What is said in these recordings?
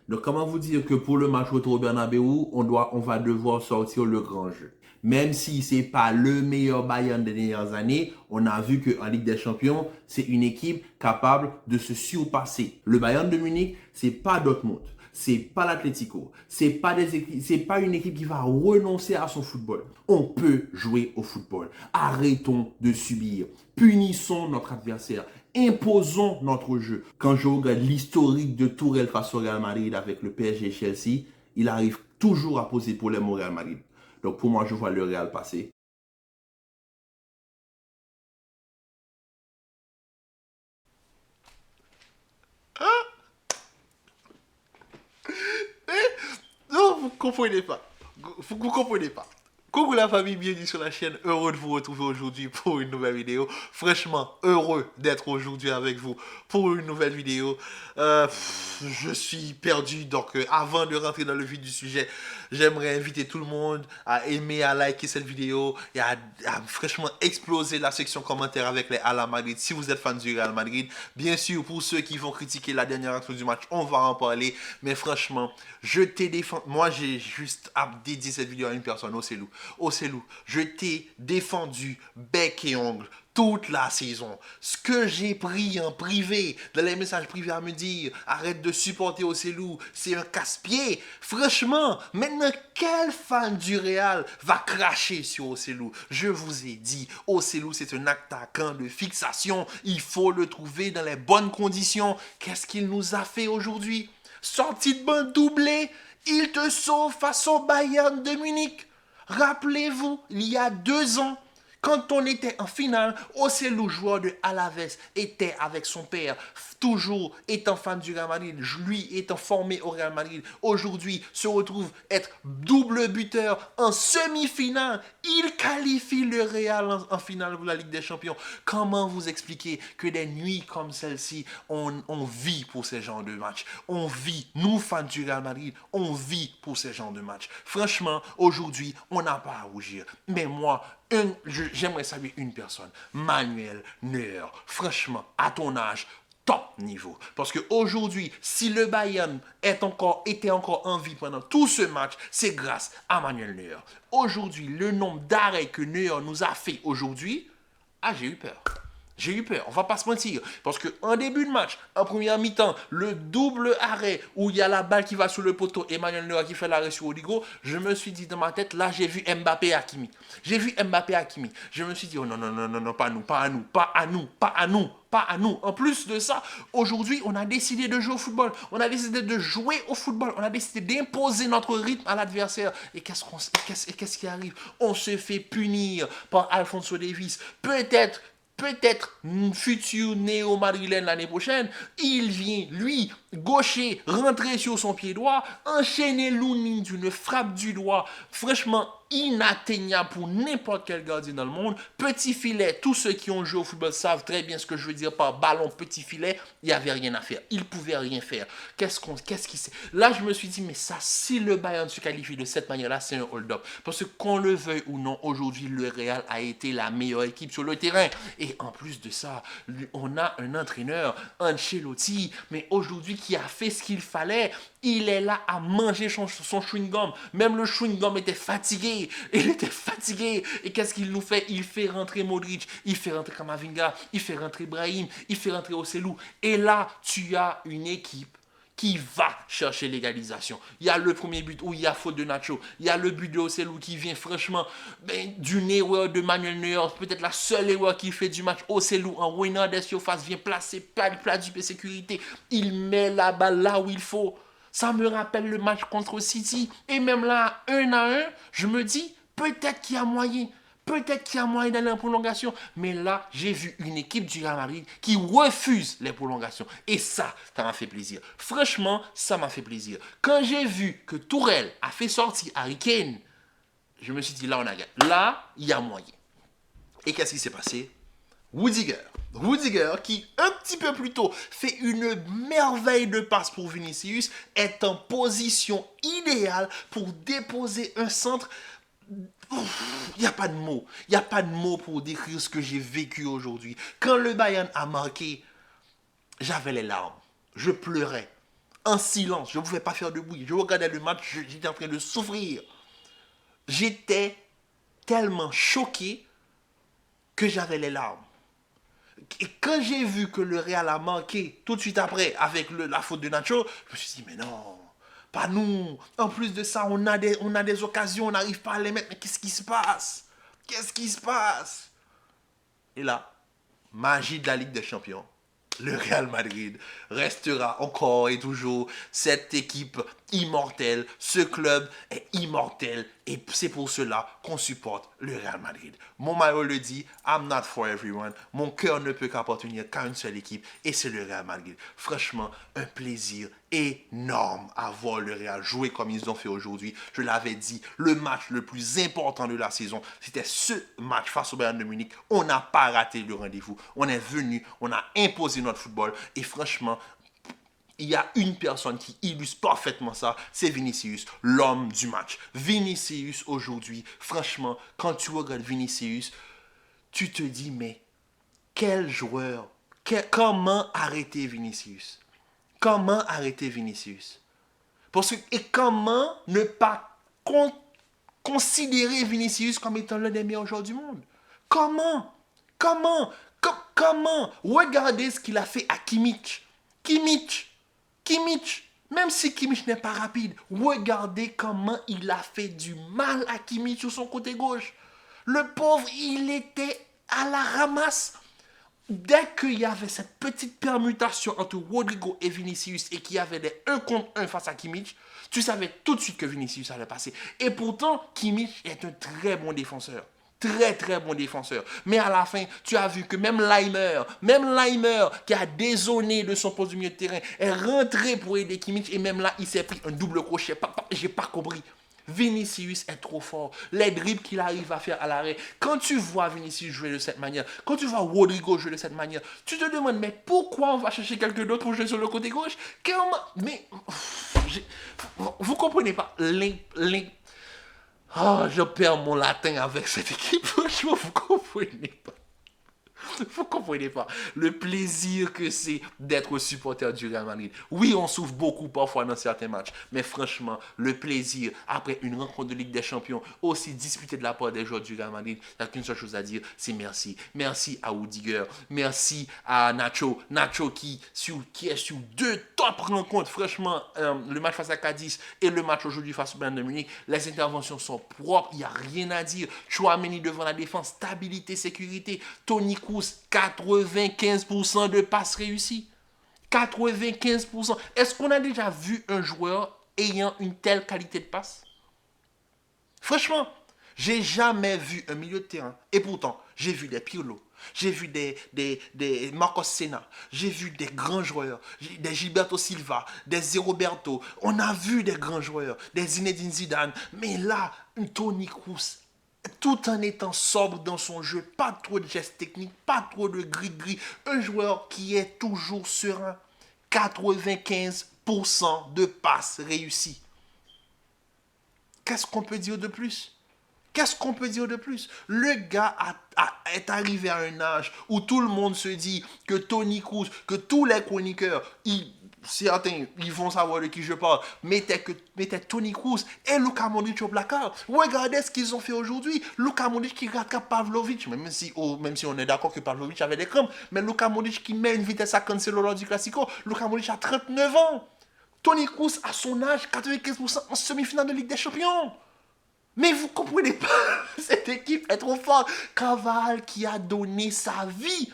Donc, comment vous dire que pour le match retour au Bernabeu, on va devoir sortir le grand jeu. Même si c'est pas le meilleur Bayern des dernières années, on a vu qu'en Ligue des Champions, c'est une équipe capable de se surpasser. Le Bayern de Munich, c'est pas Dortmund, c'est pas l'Atlético, c'est pas une équipe qui va renoncer à son football. On peut jouer au football. Arrêtons de subir. Punissons notre adversaire. Imposons notre jeu. Quand je regarde l'historique de Tourelle face au Real Madrid avec le PSG et Chelsea, il arrive toujours à poser problème au Real Madrid. Donc pour moi, je vois le Real passer. Non, vous comprenez pas. Vous comprenez pas. Coucou la famille, bienvenue sur la chaîne. Heureux de vous retrouver aujourd'hui pour une nouvelle vidéo. Franchement, heureux d'être aujourd'hui avec vous pour une nouvelle vidéo. Je suis perdu, donc avant de rentrer dans le vif du sujet, j'aimerais inviter tout le monde à aimer, à liker cette vidéo et à franchement exploser la section commentaire avec les Al Madrid si vous êtes fan du Real Madrid. Bien sûr, pour ceux qui vont critiquer la dernière action du match, on va en parler. Mais franchement, je t'ai défendu. Moi, j'ai juste à dédier cette vidéo à une personne, Ocellou. Ocellou, je t'ai défendu bec et ongle toute la saison. Ce que j'ai pris en privé, dans les messages privés à me dire, arrête de supporter Ocellou, c'est un casse-pied. Franchement, maintenant, quel fan du Real va cracher sur Ocellou? Je vous ai dit, Ocellou, c'est un attaquant de fixation. Il faut le trouver dans les bonnes conditions. Qu'est-ce qu'il nous a fait aujourd'hui? Sortie de banc doublé, il te sauve face au Bayern de Munich. Rappelez-vous, il y a 2 ans, quand on était en finale, Ocellou, joueur de Alaves, était avec son père, toujours étant fan du Real Madrid, lui étant formé au Real Madrid, aujourd'hui se retrouve être double buteur en semi-finale. Il qualifie le Real en finale pour la Ligue des Champions. Comment vous expliquer que des nuits comme celle-ci, on vit pour ces genres de matchs? On vit, nous fans du Real Madrid, on vit pour ces genres de matchs. Franchement, aujourd'hui, on n'a pas à rougir. Mais moi, j'aimerais saluer une personne, Manuel Neuer. Franchement, à ton âge, top niveau. Parce qu'aujourd'hui, si le Bayern était encore en vie pendant tout ce match, c'est grâce à Manuel Neuer. Aujourd'hui, le nombre d'arrêts que Neuer nous a fait aujourd'hui, j'ai eu peur. J'ai eu peur, on va pas se mentir. Parce qu'en début de match, en première mi-temps, le double arrêt où il y a la balle qui va sous le poteau, Emmanuel Neuer qui fait l'arrêt sur Odigo, je me suis dit dans ma tête, là j'ai vu Mbappé Hakimi. J'ai vu Mbappé Hakimi. Je me suis dit, oh non, non, non, non, non, pas à nous, pas à nous, pas à nous, pas à nous, pas à nous. En plus de ça, aujourd'hui, on a décidé de jouer au football. On a décidé de jouer au football. On a décidé d'imposer notre rythme à l'adversaire. Et qu'est-ce qui arrive? On se fait punir par Alphonso Davies. Peut-être futur néo-madrilène l'année prochaine, il vient, lui, gaucher, rentrer sur son pied droit, enchaîner Lounine d'une frappe du doigt, franchement inatteignable pour n'importe quel gardien dans le monde. Petit filet, tous ceux qui ont joué au football savent très bien ce que je veux dire par ballon, petit filet, il n'y avait rien à faire. Il ne pouvait rien faire. Qu'est-ce qui c'est? Là, je me suis dit, mais ça, si le Bayern se qualifie de cette manière-là, c'est un hold-up. Parce que qu'on le veuille ou non, aujourd'hui, le Real a été la meilleure équipe sur le terrain. Et en plus de ça, on a un entraîneur, Ancelotti, mais aujourd'hui qui a fait ce qu'il fallait. Il est là à manger son chewing-gum. Même le chewing-gum était fatigué. Il était fatigué. Et qu'est-ce qu'il nous fait? Il fait rentrer Modric, il fait rentrer Kamavinga, il fait rentrer Brahim, il fait rentrer Ocellou. Et là, tu as une équipe qui va chercher l'égalisation. Il y a le premier but où il y a faute de Nacho. Il y a le but de Ocellou qui vient franchement d'une erreur de Manuel Neuer. Peut-être la seule erreur qu'il fait du match. Ocellou en ruinant des surfaces vient placer plat du sécurité. Il met la balle là où il faut. Ça me rappelle le match contre City. Et même là, 1-1, je me dis, peut-être qu'il y a moyen. Peut-être qu'il y a moyen d'aller en prolongation. Mais là, j'ai vu une équipe du Real Madrid qui refuse les prolongations. Et ça m'a fait plaisir. Franchement, ça m'a fait plaisir. Quand j'ai vu que Tourelle a fait sortir Harry Kane, je me suis dit, là, on a gagné. Là, il y a moyen. Et qu'est-ce qui s'est passé? Rudiger, qui un petit peu plus tôt fait une merveille de passe pour Vinicius, est en position idéale pour déposer un centre. Il n'y a pas de mots. Il n'y a pas de mots pour décrire ce que j'ai vécu aujourd'hui. Quand le Bayern a marqué, j'avais les larmes. Je pleurais. en silence. Je ne pouvais pas faire de bruit. Je regardais le match, j'étais en train de souffrir. J'étais tellement choqué que j'avais les larmes. Et quand j'ai vu que le Real a manqué tout de suite après avec la faute de Nacho, je me suis dit, mais non, pas nous. En plus de ça, on a des occasions, on n'arrive pas à les mettre. Mais qu'est-ce qui se passe? Qu'est-ce qui se passe? Et là, magie de la Ligue des Champions. Le Real Madrid restera encore et toujours cette équipe immortelle. Ce club est immortel et c'est pour cela qu'on supporte le Real Madrid. Mon maillot le dit, I'm not for everyone. Mon cœur ne peut qu'appartenir qu'à une seule équipe et c'est le Real Madrid. Franchement, un plaisir énorme à voir le Real jouer comme ils ont fait aujourd'hui. Je l'avais dit, le match le plus important de la saison, c'était ce match face au Bayern de Munich. On n'a pas raté le rendez-vous. On est venu, on a imposé notre football et franchement, il y a une personne qui illustre parfaitement ça, c'est Vinicius, l'homme du match. Vinicius aujourd'hui, franchement, quand tu regardes Vinicius, tu te dis, mais quel joueur, comment arrêter Vinicius? Comment arrêter Vinicius? Et comment ne pas considérer Vinicius comme étant l'un des meilleurs joueurs du monde? Comment? Comment? Regardez ce qu'il a fait à Kimmich. Kimmich, même si Kimmich n'est pas rapide, regardez comment il a fait du mal à Kimmich sur son côté gauche. Le pauvre, il était à la ramasse. Dès qu'il y avait cette petite permutation entre Rodrigo et Vinicius et qu'il y avait des 1 contre 1 face à Kimmich, tu savais tout de suite que Vinicius allait passer. Et pourtant, Kimmich est un très bon défenseur. Très bon défenseur. Mais à la fin, tu as vu que même Leimer qui a dézonné de son poste du milieu de terrain, est rentré pour aider Kimmich et même là, il s'est pris un double crochet. J'ai pas compris. Vinicius est trop fort. Les dribbles qu'il arrive à faire à l'arrêt. Quand tu vois Vinicius jouer de cette manière, quand tu vois Rodrigo jouer de cette manière, tu te demandes, mais pourquoi on va chercher quelqu'un d'autre pour jouer sur le côté gauche? Mais vous comprenez pas je perds mon latin avec cette équipe. Franchement, vous comprenez pas. Vous comprenez pas le plaisir que c'est d'être supporter du Real Madrid. Oui, on souffre beaucoup parfois dans certains matchs, mais franchement, le plaisir après une rencontre de Ligue des Champions aussi disputée de la part des joueurs du Real Madrid, il n'y a qu'une seule chose à dire, c'est merci. Merci à Rudiger, merci à Nacho qui est sur 2 top rencontres. Franchement, le match face à Cadiz et le match aujourd'hui face au Bayern de Munich, les interventions sont propres, il n'y a rien à dire. Chouameni devant la défense, stabilité, sécurité. Toni Kroos, 95% de passes réussies. 95%. Est-ce qu'on a déjà vu un joueur ayant une telle qualité de passe? Franchement, j'ai jamais vu un milieu de terrain. Et pourtant, j'ai vu des Pirlo, j'ai vu des Marcos Senna, j'ai vu des grands joueurs, des Gilberto Silva, des Roberto. On a vu des grands joueurs, des Zinedine Zidane. Mais là, Toni Kroos, tout en étant sobre dans son jeu, pas trop de gestes techniques, pas trop de gris-gris. Un joueur qui est toujours serein. 95% de passes réussies. Qu'est-ce qu'on peut dire de plus? Le gars est arrivé à un âge où tout le monde se dit que Toni Kroos, que tous les chroniqueurs, certains, ils vont savoir de qui je parle, mettaient Toni Kroos et Luka Modric au placard. Regardez ce qu'ils ont fait aujourd'hui. Luka Modric qui rattrape Pavlovic, même si on est d'accord que Pavlovic avait des crampes, mais Luka Modric qui met une vitesse à Cancelo lors du Classico. Luka Modric a 39 ans. Toni Kroos, à son âge, 95% en semi-finale de Ligue des Champions. Mais vous comprenez pas, cette équipe est trop forte. Carvajal qui a donné sa vie.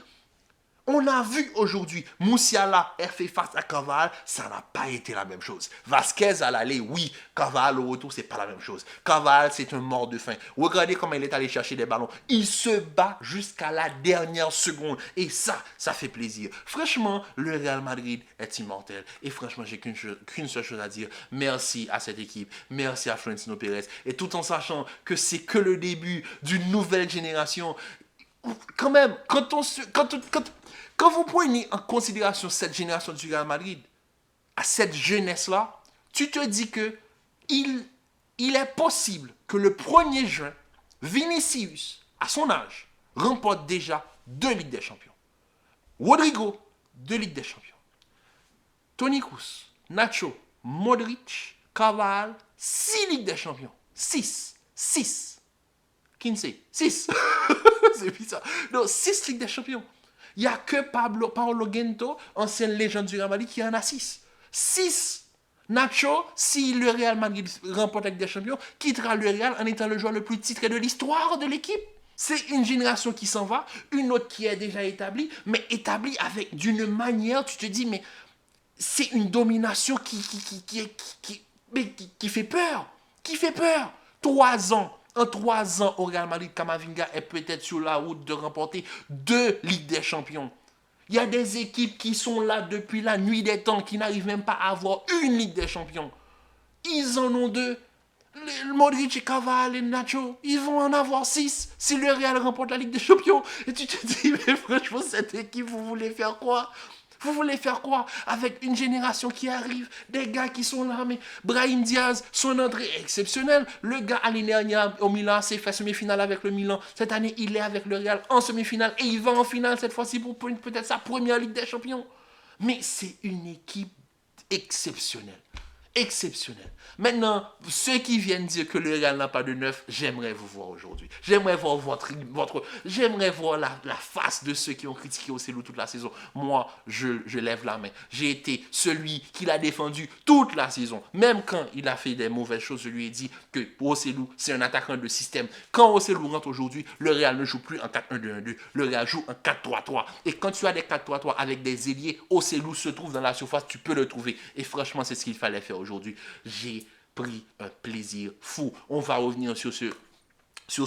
On a vu aujourd'hui, Musiala a fait face à Carvajal, ça n'a pas été la même chose. Vasquez à l'aller, oui. Carvajal au retour, c'est pas la même chose. Carvajal, c'est un mort de faim. Regardez comment il est allé chercher des ballons. Il se bat jusqu'à la dernière seconde. Et ça fait plaisir. Franchement, le Real Madrid est immortel. Et franchement, j'ai qu'une seule chose à dire. Merci à cette équipe. Merci à Florentino Pérez. Et tout en sachant que c'est que le début d'une nouvelle génération. Quand même, quand vous prenez en considération cette génération du Real Madrid, à cette jeunesse-là, tu te dis que il est possible que le 1er juin, Vinicius, à son âge, remporte déjà 2 Ligues des Champions. Rodrigo, 2 Ligues des Champions. Toni Kroos, Nacho, Modric, Cavani, 6 Ligues des Champions. 6. 6. Kinsey, 6. C'est bizarre. Non, 6 Ligues des Champions. Il n'y a que Paolo Gento, ancienne légende du Real Madrid, qui en a 6. 6. Nacho, si le Real Madrid remporte la Ligue des Champions, quittera le Real en étant le joueur le plus titré de l'histoire de l'équipe. C'est une génération qui s'en va, une autre qui est déjà établie, mais établie avec d'une manière, tu te dis, mais c'est une domination qui fait peur. Qui fait peur. 3 ans. En 3 ans, au Real Madrid, Camavinga est peut-être sur la route de remporter 2 Ligues des Champions. Il y a des équipes qui sont là depuis la nuit des temps, qui n'arrivent même pas à avoir une Ligue des Champions. Ils en ont 2. Modric et Cavani et Nacho, ils vont en avoir 6 si le Real remporte la Ligue des Champions. Et tu te dis, mais franchement, cette équipe, vous voulez faire quoi? Vous voulez faire quoi avec une génération qui arrive, des gars qui sont là, mais Brahim Diaz, son entrée est exceptionnelle. Le gars, l'année dernière, au Milan, s'est fait semi-finale avec le Milan. Cette année, il est avec le Real en semi-finale et il va en finale cette fois-ci pour peut-être sa première Ligue des Champions. Mais c'est une équipe exceptionnelle. Exceptionnel. Maintenant, ceux qui viennent dire que le Real n'a pas de neuf, j'aimerais vous voir aujourd'hui. J'aimerais voir j'aimerais voir la face de ceux qui ont critiqué Ocelou toute la saison. Moi, je lève la main. J'ai été celui qui l'a défendu toute la saison. Même quand il a fait des mauvaises choses, je lui ai dit que Ocelou, c'est un attaquant de système. Quand Ocelou rentre aujourd'hui, le Real ne joue plus en 4-1-2-1-2. Le Real joue en 4-3-3. Et quand tu as des 4-3-3 avec des ailiers, Ocelou se trouve dans la surface, tu peux le trouver. Et franchement, c'est ce qu'il fallait faire aujourd'hui. J'ai pris un plaisir fou. On va revenir sur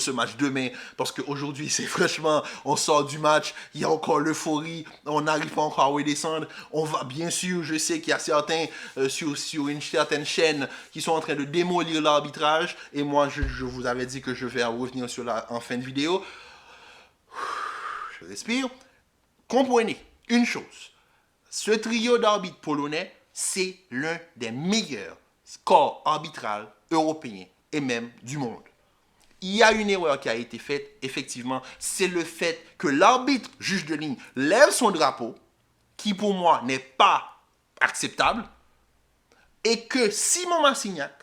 ce match demain, parce qu'aujourd'hui, c'est franchement, on sort du match, il y a encore l'euphorie, on n'arrive pas encore à redescendre. On va, bien sûr, je sais qu'il y a certains sur une certaine chaîne qui sont en train de démolir l'arbitrage, et moi, je vous avais dit que je vais revenir sur en fin de vidéo. Je respire. Comprenez une chose, ce trio d'arbitres polonais, c'est l'un des meilleurs corps arbitral européen et même du monde. Il y a une erreur qui a été faite, effectivement, c'est le fait que l'arbitre juge de ligne lève son drapeau, qui pour moi n'est pas acceptable, et que Simon Massignac,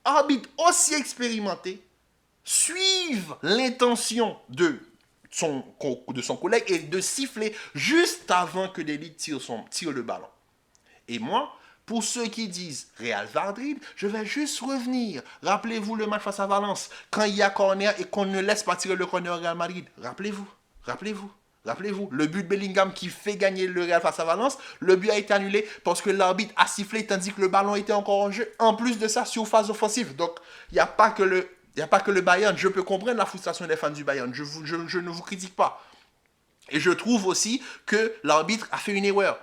arbitre aussi expérimenté, suive l'intention de son collègue et de siffler juste avant que Delict tire le ballon. Et moi, pour ceux qui disent Real Madrid, je vais juste revenir. Rappelez-vous le match face à Valence, quand il y a corner et qu'on ne laisse pas tirer le corner au Real Madrid. Rappelez-vous. Le but de Bellingham qui fait gagner le Real face à Valence, le but a été annulé parce que l'arbitre a sifflé tandis que le ballon était encore en jeu. En plus de ça, sur phase offensive. Donc, il n'y a pas que le Bayern. Je peux comprendre la frustration des fans du Bayern. Je ne vous critique pas. Et je trouve aussi que l'arbitre a fait une erreur.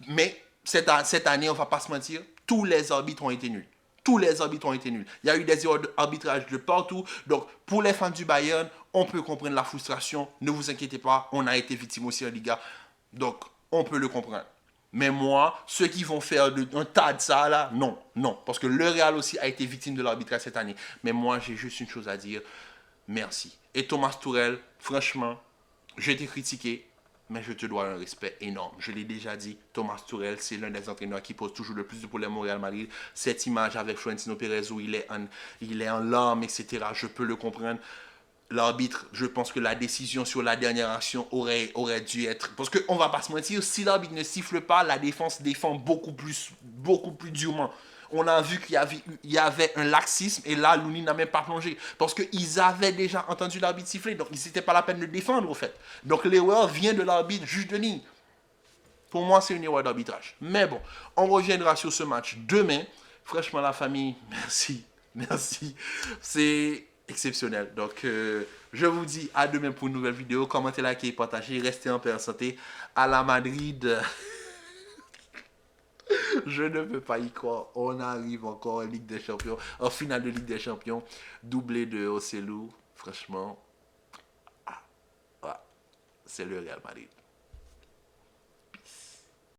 Mais cette année, on ne va pas se mentir, tous les arbitres ont été nuls. Il y a eu des erreurs d'arbitrage de partout. Donc, pour les fans du Bayern, on peut comprendre la frustration. Ne vous inquiétez pas, on a été victime aussi en Liga. Donc, on peut le comprendre. Mais moi, ceux qui vont faire un tas de ça, là, non. Parce que le Real aussi a été victime de l'arbitrage cette année. Mais moi, j'ai juste une chose à dire. Merci. Et Thomas Tuchel, franchement, j'ai été critiqué, mais je te dois un respect énorme. Je l'ai déjà dit, Thomas Tuchel, c'est l'un des entraîneurs qui pose toujours le plus de problèmes au Real Madrid. Cette image avec Florentino Pérez où il est en larmes, etc., je peux le comprendre. L'arbitre, je pense que la décision sur la dernière action aurait dû être... Parce qu'on ne va pas se mentir, si l'arbitre ne siffle pas, la défense défend beaucoup plus durement. On a vu qu'il y avait un laxisme et là, Louni n'a même pas plongé. Parce qu'ils avaient déjà entendu l'arbitre siffler, donc c'était pas la peine de défendre, au fait. Donc l'erreur vient de l'arbitre, juge de ligne. Pour moi, c'est une erreur d'arbitrage. Mais bon, on reviendra sur ce match demain. Franchement, la famille, merci. C'est exceptionnel. Donc, je vous dis à demain pour une nouvelle vidéo. Commentez, likez, partagez. Restez en paix, en santé. À la Madrid... Je ne peux pas y croire. On arrive encore en Ligue des Champions, en finale de Ligue des Champions, doublé de Ocelou. Franchement, c'est le Real Madrid.